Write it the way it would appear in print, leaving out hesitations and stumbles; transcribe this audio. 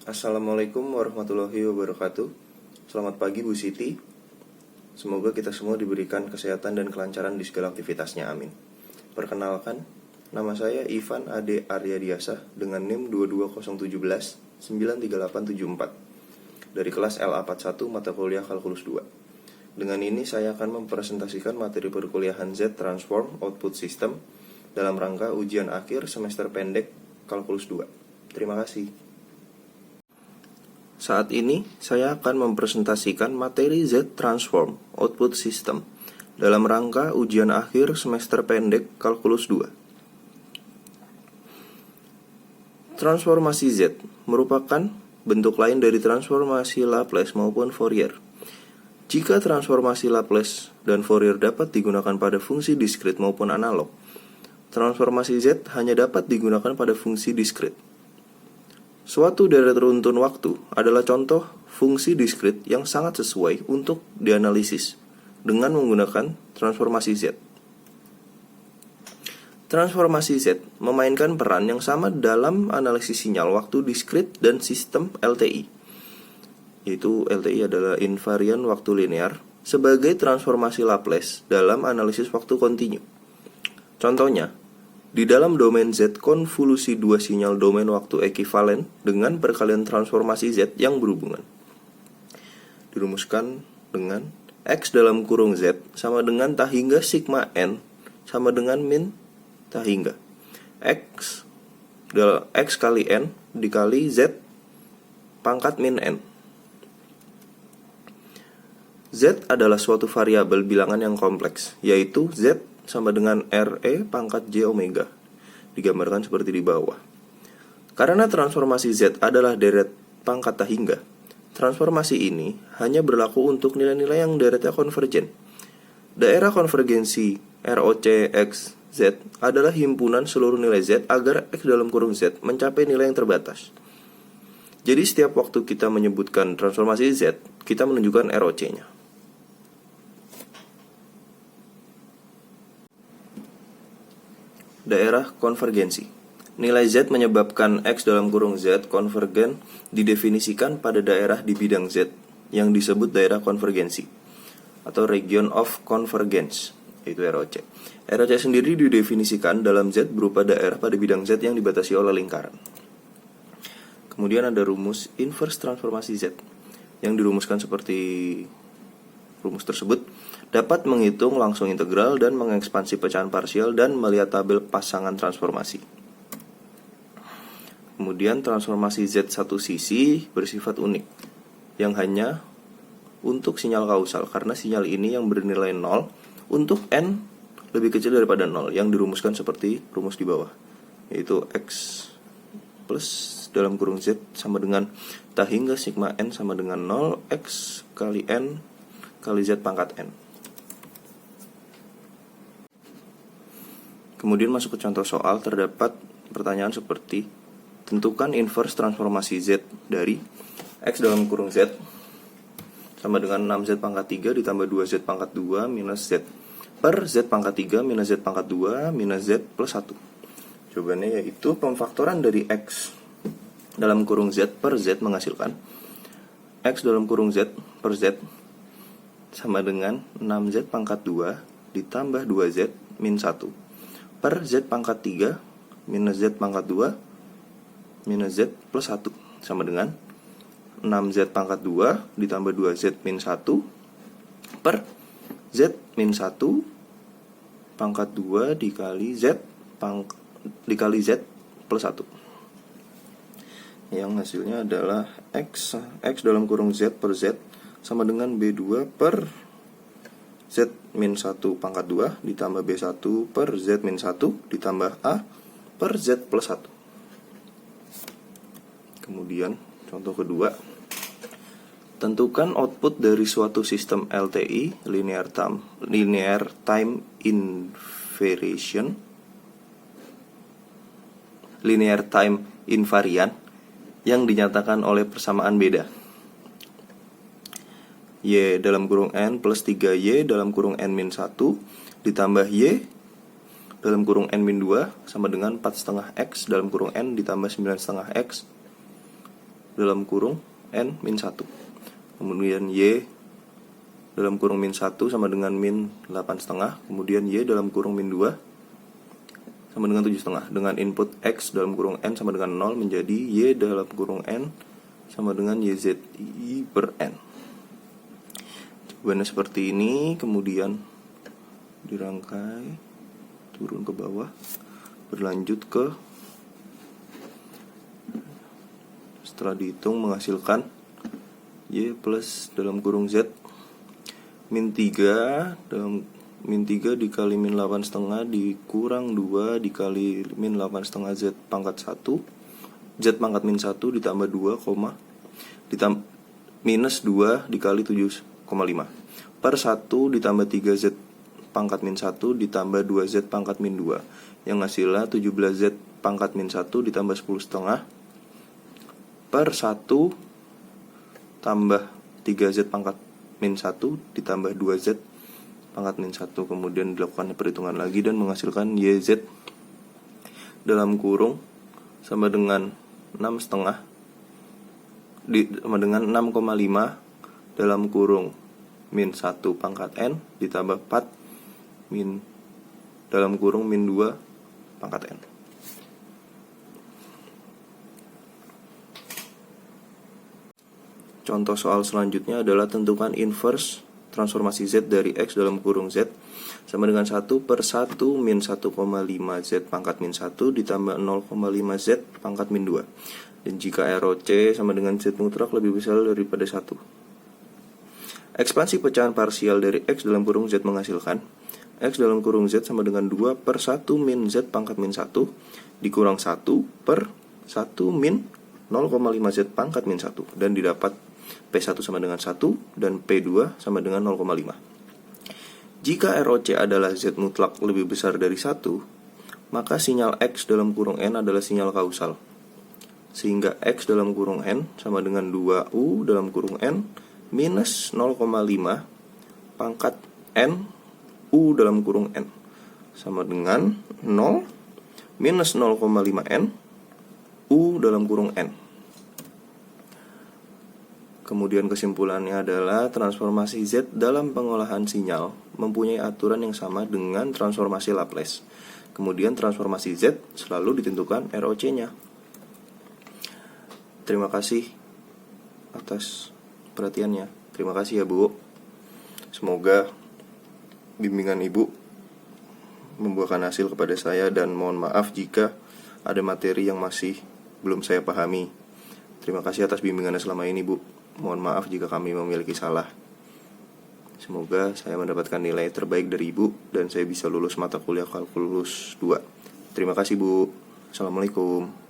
Assalamualaikum warahmatullahi wabarakatuh. Selamat pagi Bu Siti. Semoga kita semua diberikan kesehatan dan kelancaran di segala aktivitasnya, amin. Perkenalkan, nama saya Ivan Ade Aryadiasa dengan NIM 22017 93874 dari kelas LA41 mata kuliah Kalkulus 2. Dengan ini saya akan mempresentasikan materi perkuliahan Z Transform Output System dalam rangka ujian akhir semester pendek Kalkulus 2. Terima kasih. Saat ini saya akan mempresentasikan materi Z Transform Output System dalam rangka ujian akhir semester pendek Kalkulus 2. Transformasi Z merupakan bentuk lain dari transformasi Laplace maupun Fourier. Jika transformasi Laplace dan Fourier dapat digunakan pada fungsi diskrit maupun analog, transformasi Z hanya dapat digunakan pada fungsi diskrit. Suatu deret runtun waktu adalah contoh fungsi diskrit yang sangat sesuai untuk dianalisis dengan menggunakan transformasi Z. Transformasi Z memainkan peran yang sama dalam analisis sinyal waktu diskrit dan sistem LTI, yaitu LTI adalah invarian waktu linear, sebagai transformasi Laplace dalam analisis waktu kontinu. Contohnya, di dalam domain Z konvolusi dua sinyal domain waktu ekivalen dengan perkalian transformasi Z yang berhubungan. Dirumuskan dengan X dalam kurung Z sama dengan tah hingga sigma N sama dengan min tah hingga X kali N dikali Z pangkat min N. Z adalah suatu variabel bilangan yang kompleks, yaitu Z sama dengan RE pangkat J omega, digambarkan seperti di bawah. Karena transformasi Z adalah deret pangkat tah hingga, transformasi ini hanya berlaku untuk nilai-nilai yang deretnya konvergen. Daerah konvergensi ROC X Z adalah himpunan seluruh nilai Z agar X dalam kurung Z mencapai nilai yang terbatas. Jadi setiap waktu kita menyebutkan transformasi Z, kita menunjukkan ROC-nya. Daerah konvergensi. Nilai Z menyebabkan X dalam kurung Z konvergen didefinisikan pada daerah di bidang Z yang disebut daerah konvergensi atau region of convergence, yaitu ROC. ROC sendiri didefinisikan dalam Z berupa daerah pada bidang Z yang dibatasi oleh lingkaran. Kemudian ada rumus inverse transformasi Z yang dirumuskan seperti rumus tersebut. Dapat menghitung langsung integral dan mengekspansi pecahan parsial dan melihat tabel pasangan transformasi. Kemudian transformasi Z satu sisi bersifat unik, yang hanya untuk sinyal kausal, karena sinyal ini yang bernilai 0 untuk N lebih kecil daripada 0, yang dirumuskan seperti rumus di bawah, yaitu X plus dalam kurung Z sama dengan tah hingga sigma N sama dengan 0 X kali N kali Z pangkat N. Kemudian masuk ke contoh soal, terdapat pertanyaan seperti tentukan inverse transformasi Z dari X dalam kurung Z sama dengan 6Z pangkat 3 ditambah 2Z pangkat 2 minus Z per Z pangkat 3 minus Z pangkat 2 minus Z plus 1. Jawabannya yaitu pemfaktoran dari X dalam kurung Z per Z menghasilkan X dalam kurung Z per Z sama dengan 6Z pangkat 2 ditambah 2Z min 1 per Z pangkat 3 minus Z pangkat 2 minus Z plus 1 sama dengan 6Z pangkat 2 ditambah 2Z min 1 per Z min 1 pangkat 2 dikali Z plus 1, yang hasilnya adalah X dalam kurung Z per Z sama dengan B2 per Z min 1 pangkat 2 ditambah B1 per Z min 1 ditambah A per Z plus 1. Kemudian contoh kedua, tentukan output dari suatu sistem LTI linear time invariant yang dinyatakan oleh persamaan beda Y dalam kurung N plus 3Y dalam kurung N min 1 ditambah Y dalam kurung N min 2 sama dengan 4,5X dalam kurung N ditambah 9,5X dalam kurung N min 1. Kemudian Y dalam kurung min 1 sama dengan min 8,5. Kemudian Y dalam kurung min 2 sama dengan 7,5. Dengan input X dalam kurung N sama dengan 0 menjadi Y dalam kurung N sama dengan YZI per N. Jawabannya seperti ini. Kemudian dirangkai turun ke bawah, berlanjut ke, setelah dihitung menghasilkan Y plus dalam kurung Z min 3 dalam min 3 dikali min 8,5 dikurang 2 dikali min 8,5 Z pangkat 1 Z pangkat min 1 ditambah 2, minus 2 dikali 7,5 per 1 ditambah 3Z pangkat min 1 ditambah 2Z pangkat min 2 yang hasilnya 17Z pangkat min 1 ditambah 10,5 per 1 tambah 3Z pangkat min 1 ditambah 2Z pangkat min 1. Kemudian dilakukan perhitungan lagi dan menghasilkan YZ dalam kurung sama dengan 6,5 sama dengan 6,5 dalam kurung min 1 pangkat N ditambah 4 min dalam kurung min 2 pangkat N. Contoh soal selanjutnya adalah tentukan inverse transformasi Z dari X dalam kurung Z sama dengan 1 per 1 min 1,5 Z pangkat min 1 ditambah 0,5 Z pangkat min 2. Dan jika ROC sama dengan Z mutlak lebih besar daripada 1. Ekspansi pecahan parsial dari X dalam kurung Z menghasilkan X dalam kurung Z sama dengan 2 per 1 min Z pangkat min 1 dikurang 1 per 1 min 0,5 Z pangkat min 1. Dan didapat P1 sama dengan 1 dan P2 sama dengan 0,5. Jika ROC adalah Z mutlak lebih besar dari 1, maka sinyal X dalam kurung N adalah sinyal kausal. Sehingga X dalam kurung N sama dengan 2U dalam kurung N minus 0,5 pangkat N U dalam kurung N sama dengan 0 minus 0,5 N U dalam kurung N. Kemudian kesimpulannya adalah transformasi Z dalam pengolahan sinyal mempunyai aturan yang sama dengan transformasi Laplace. Kemudian transformasi Z selalu ditentukan ROC-nya. Terima kasih atas perhatiannya. Terima kasih ya Bu. Semoga bimbingan Ibu membuahkan hasil kepada saya dan mohon maaf jika ada materi yang masih belum saya pahami. Terima kasih atas bimbingannya selama ini Bu. Mohon maaf jika kami memiliki salah. Semoga saya mendapatkan nilai terbaik dari Ibu dan saya bisa lulus mata kuliah kalkulus 2. Terima kasih Bu. Assalamualaikum.